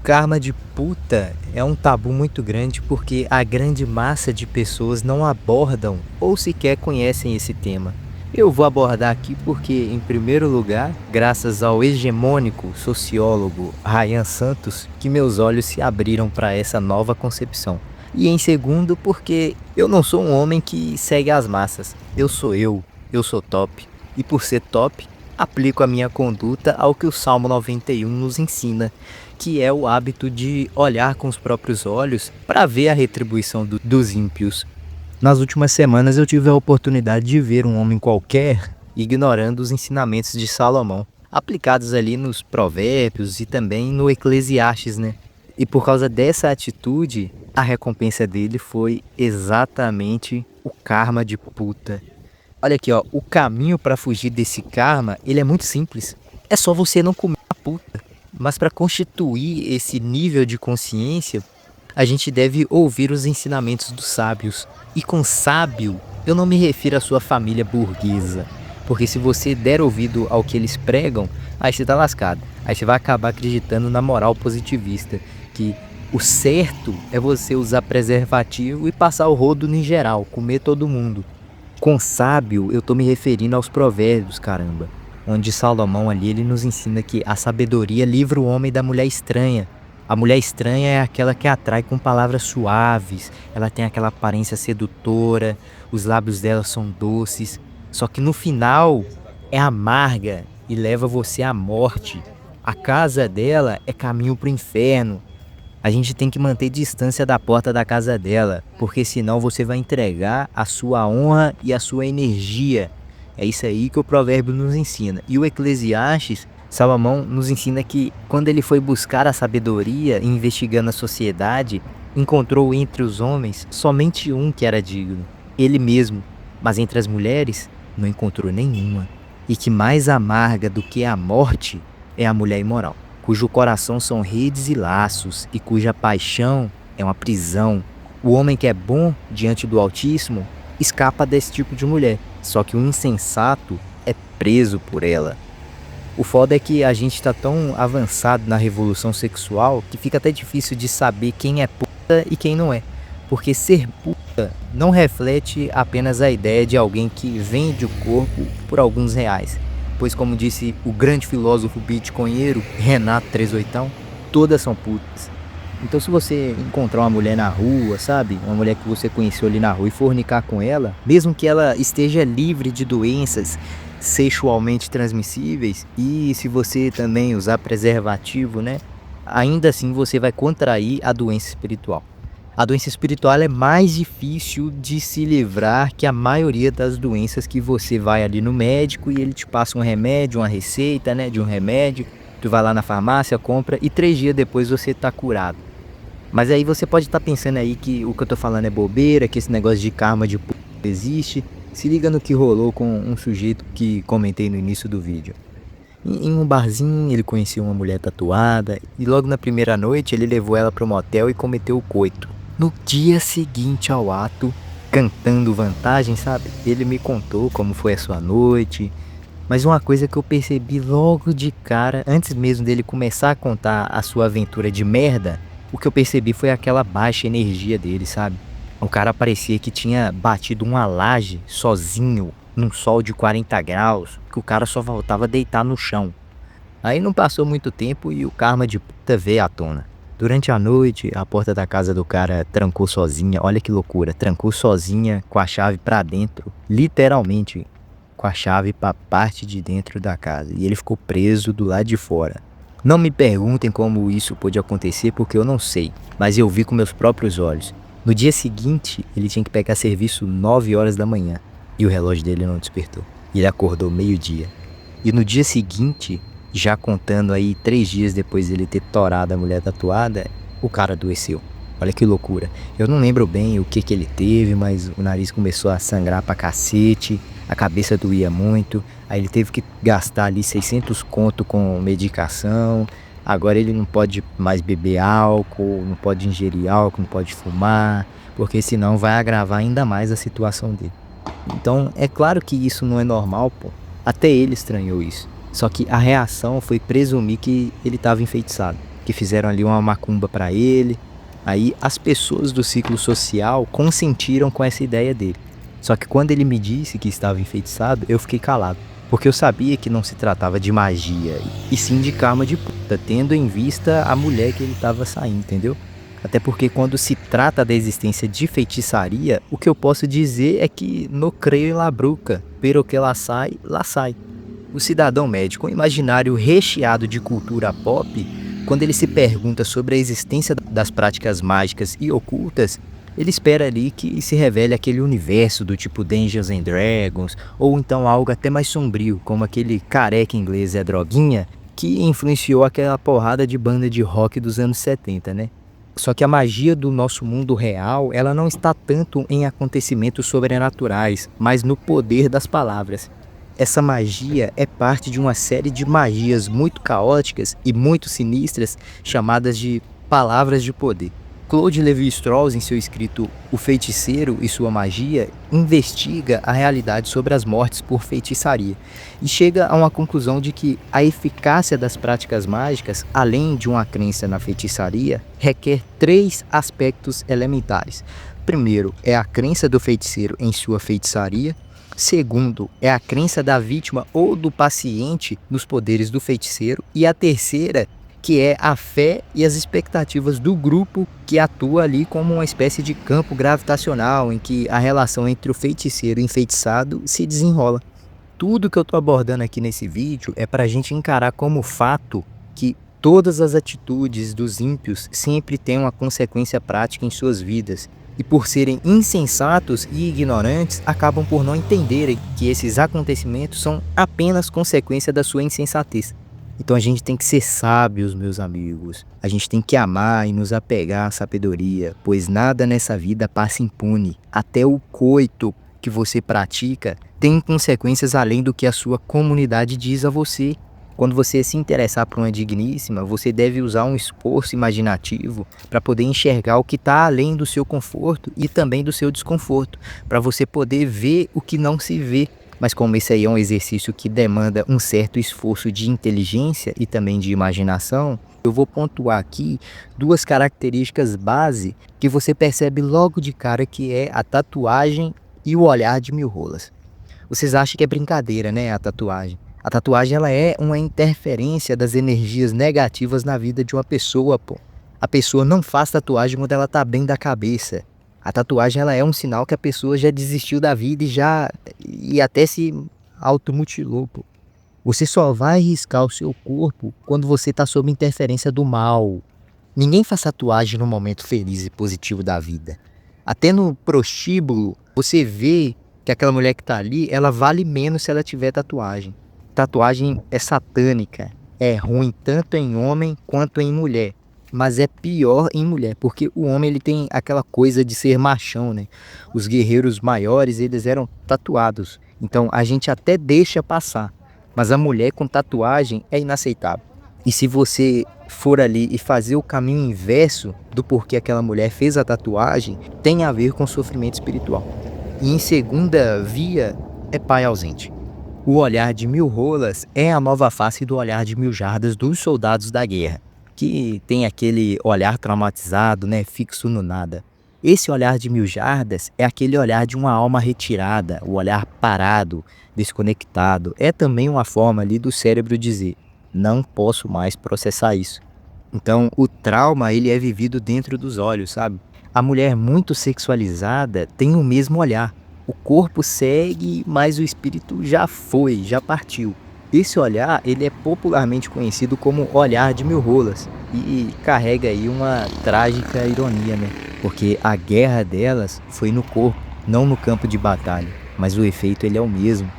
Karma de puta é um tabu muito grande porque a grande massa de pessoas não abordam ou sequer conhecem esse tema. Eu vou abordar aqui porque, em primeiro lugar, graças ao hegemônico sociólogo Ryan Santos, que meus olhos se abriram para essa nova concepção. E em segundo, porque eu não sou um homem que segue as massas. Eu sou top. E por ser top, aplico a minha conduta ao que o Salmo 91 nos ensina, que é o hábito de olhar com os próprios olhos para ver a retribuição dos ímpios. Nas últimas semanas eu tive a oportunidade de ver um homem qualquer ignorando os ensinamentos de Salomão, aplicados ali nos provérbios e também no Eclesiastes, né? E por causa dessa atitude, a recompensa dele foi exatamente o karma de puta. Olha aqui, ó, o caminho para fugir desse karma, ele é muito simples. É só você não comer a puta. Mas para constituir esse nível de consciência, a gente deve ouvir os ensinamentos dos sábios. E com sábio, eu não me refiro à sua família burguesa. Porque se você der ouvido ao que eles pregam, aí você tá lascado. Aí você vai acabar acreditando na moral positivista, que o certo é você usar preservativo e passar o rodo em geral, comer todo mundo. Com sábio, eu tô me referindo aos provérbios, caramba. Onde Salomão ali, ele nos ensina que a sabedoria livra o homem da mulher estranha. A mulher estranha é aquela que atrai com palavras suaves, ela tem aquela aparência sedutora, os lábios dela são doces, só que no final é amarga e leva você à morte. A casa dela é caminho pro inferno. A gente tem que manter distância da porta da casa dela, porque senão você vai entregar a sua honra e a sua energia. É isso aí que o provérbio nos ensina. E o Eclesiastes, Salomão nos ensina que quando ele foi buscar a sabedoria, investigando a sociedade, encontrou entre os homens somente um que era digno, ele mesmo. Mas entre as mulheres, não encontrou nenhuma. E que mais amarga do que a morte é a mulher imoral, cujo coração são redes e laços, e cuja paixão é uma prisão. O homem que é bom diante do Altíssimo escapa desse tipo de mulher, só que o insensato é preso por ela. O foda é que a gente tá tão avançado na revolução sexual que fica até difícil de saber quem é puta e quem não é. Porque ser puta não reflete apenas a ideia de alguém que vende o corpo por alguns reais. Pois, como disse o grande filósofo bitcoinheiro Renato 38, todas são putas. Então, se você encontrar uma mulher na rua, sabe? Uma mulher que você conheceu ali na rua e fornicar com ela, mesmo que ela esteja livre de doenças sexualmente transmissíveis, e se você também usar preservativo, né? Ainda assim você vai contrair a doença espiritual. A doença espiritual é mais difícil de se livrar que a maioria das doenças que você vai ali no médico e ele te passa um remédio, uma receita, né, de um remédio. Tu vai lá na farmácia, compra e 3 dias depois você tá curado. Mas aí você pode estar pensando aí que o que eu tô falando é bobeira, que esse negócio de karma de p... existe. Se liga no que rolou com um sujeito que comentei no início do vídeo. Em um barzinho ele conheceu uma mulher tatuada e logo na primeira noite ele levou ela para um motel e cometeu o coito. No dia seguinte ao ato, cantando vantagem, sabe? Ele me contou como foi a sua noite. Mas uma coisa que eu percebi logo de cara, antes mesmo dele começar a contar a sua aventura de merda, o que eu percebi foi aquela baixa energia dele, sabe? O cara parecia que tinha batido uma laje sozinho, num sol de 40 graus, que o cara só voltava a deitar no chão. Aí não passou muito tempo e o karma de puta veio à tona. Durante a noite, a porta da casa do cara trancou sozinha, olha que loucura, trancou sozinha com a chave pra dentro, literalmente com a chave pra parte de dentro da casa, e ele ficou preso do lado de fora. Não me perguntem como isso pôde acontecer porque eu não sei, mas eu vi com meus próprios olhos. No dia seguinte, ele tinha que pegar serviço 9 horas da manhã e o relógio dele não despertou. Ele acordou meio-dia. E no dia seguinte, já contando aí 3 dias depois dele ter torado a mulher tatuada, o cara adoeceu. Olha que loucura. Eu não lembro bem o que ele teve, mas o nariz começou a sangrar pra cacete, a cabeça doía muito, aí ele teve que gastar ali 600 conto com medicação. Agora ele não pode mais beber álcool, não pode ingerir álcool, não pode fumar, porque senão vai agravar ainda mais a situação dele. Então é claro que isso não é normal, pô. Até ele estranhou isso. Só que a reação foi presumir que ele estava enfeitiçado. que fizeram ali uma macumba para ele. Aí as pessoas do ciclo social consentiram com essa ideia dele. Só que quando ele me disse que estava enfeitiçado, eu fiquei calado, porque eu sabia que não se tratava de magia, e sim de karma de puta, tendo em vista a mulher que ele estava saindo, entendeu? Até porque quando se trata da existência de feitiçaria, o que eu posso dizer é que no creio em la bruca, pero que lá sai. O cidadão médio com imaginário recheado de cultura pop, quando ele se pergunta sobre a existência das práticas mágicas e ocultas, ele espera ali que se revele aquele universo do tipo Dungeons and Dragons, ou então algo até mais sombrio, como aquele careca inglês Zé Droguinha, que influenciou aquela porrada de banda de rock dos anos 70, né? Só que a magia do nosso mundo real, ela não está tanto em acontecimentos sobrenaturais, mas no poder das palavras. Essa magia é parte de uma série de magias muito caóticas e muito sinistras, chamadas de palavras de poder. Claude Lévi-Strauss, em seu escrito O Feiticeiro e Sua Magia, investiga a realidade sobre as mortes por feitiçaria e chega a uma conclusão de que a eficácia das práticas mágicas, além de uma crença na feitiçaria, requer 3 aspectos elementares. Primeiro, é a crença do feiticeiro em sua feitiçaria. Segundo, é a crença da vítima ou do paciente nos poderes do feiticeiro. E a terceira, que é a fé e as expectativas do grupo que atua ali como uma espécie de campo gravitacional em que a relação entre o feiticeiro e o enfeitiçado se desenrola. Tudo que eu estou abordando aqui nesse vídeo é para a gente encarar como fato que todas as atitudes dos ímpios sempre têm uma consequência prática em suas vidas. E por serem insensatos e ignorantes, acabam por não entenderem que esses acontecimentos são apenas consequência da sua insensatez. Então a gente tem que ser sábios, meus amigos. A gente tem que amar e nos apegar à sabedoria, pois nada nessa vida passa impune. Até o coito que você pratica tem consequências além do que a sua comunidade diz a você. Quando você se interessar por uma digníssima, você deve usar um esforço imaginativo para poder enxergar o que está além do seu conforto e também do seu desconforto, para você poder ver o que não se vê. Mas como esse aí é um exercício que demanda um certo esforço de inteligência e também de imaginação, eu vou pontuar aqui 2 características base que você percebe logo de cara, que é a tatuagem e o olhar de 1000 rolas. Vocês acham que é brincadeira, né, a tatuagem? A tatuagem, ela é uma interferência das energias negativas na vida de uma pessoa, pô. A pessoa não faz tatuagem quando ela tá bem da cabeça. A tatuagem, ela é um sinal que a pessoa já desistiu da vida e até se automutilou, pô. Você só vai riscar o seu corpo quando você tá sob interferência do mal. Ninguém faz tatuagem no momento feliz e positivo da vida. Até no prostíbulo, você vê que aquela mulher que tá ali, ela vale menos se ela tiver tatuagem. Tatuagem é satânica, é ruim tanto em homem quanto em mulher, mas é pior em mulher, porque o homem ele tem aquela coisa de ser machão, né? Os guerreiros maiores, eles eram tatuados, então a gente até deixa passar, mas a mulher com tatuagem é inaceitável. E se você for ali e fazer o caminho inverso do porquê aquela mulher fez a tatuagem, tem a ver com sofrimento espiritual. E em segunda via, é pai ausente. O olhar de 1000 rolas é a nova face do olhar de 1000 jardas dos soldados da guerra, que tem aquele olhar traumatizado, né, fixo no nada. Esse olhar de 1000 jardas é aquele olhar de uma alma retirada, o olhar parado, desconectado. É também uma forma ali do cérebro dizer, não posso mais processar isso. Então o trauma, ele é vivido dentro dos olhos, sabe? A mulher muito sexualizada tem o mesmo olhar. O corpo segue, mas o espírito já foi, já partiu. Esse olhar, ele é popularmente conhecido como olhar de 1000 rolas. E carrega aí uma trágica ironia, né? Porque a guerra delas foi no corpo, não no campo de batalha. Mas o efeito, ele é o mesmo.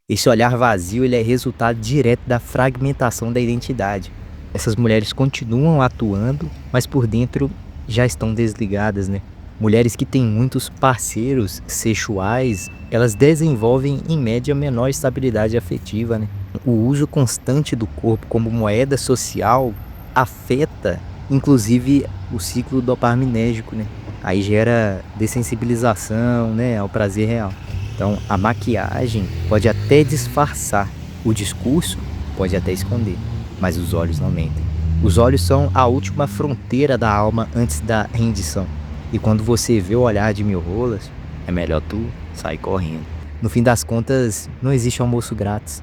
Esse olhar vazio, ele é resultado direto da fragmentação da identidade. Essas mulheres continuam atuando, mas por dentro já estão desligadas, né? Mulheres que têm muitos parceiros sexuais, elas desenvolvem em média menor estabilidade afetiva, né? O uso constante do corpo como moeda social afeta, inclusive, o ciclo dopaminérgico, né? Aí gera dessensibilização, né, ao prazer real. Então, a maquiagem pode até disfarçar, o discurso pode até esconder, mas os olhos não mentem. Os olhos são a última fronteira da alma antes da rendição. E quando você vê o olhar de mil rolas, é melhor tu sair correndo. No fim das contas, não existe almoço grátis,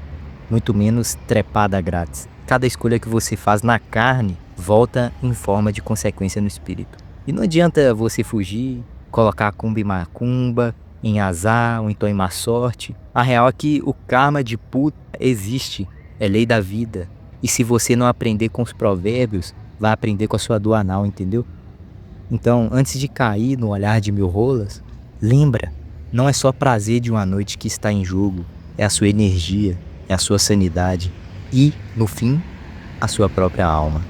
muito menos trepada grátis. Cada escolha que você faz na carne volta em forma de consequência no espírito. E não adianta você fugir, colocar cumba e macumba, em azar ou então em má sorte. A real é que o karma de puta existe, é lei da vida. E se você não aprender com os provérbios, vai aprender com a sua dor anal, entendeu? Então, antes de cair no olhar de mil rolas, lembra, não é só prazer de uma noite que está em jogo, é a sua energia, é a sua sanidade e, no fim, a sua própria alma.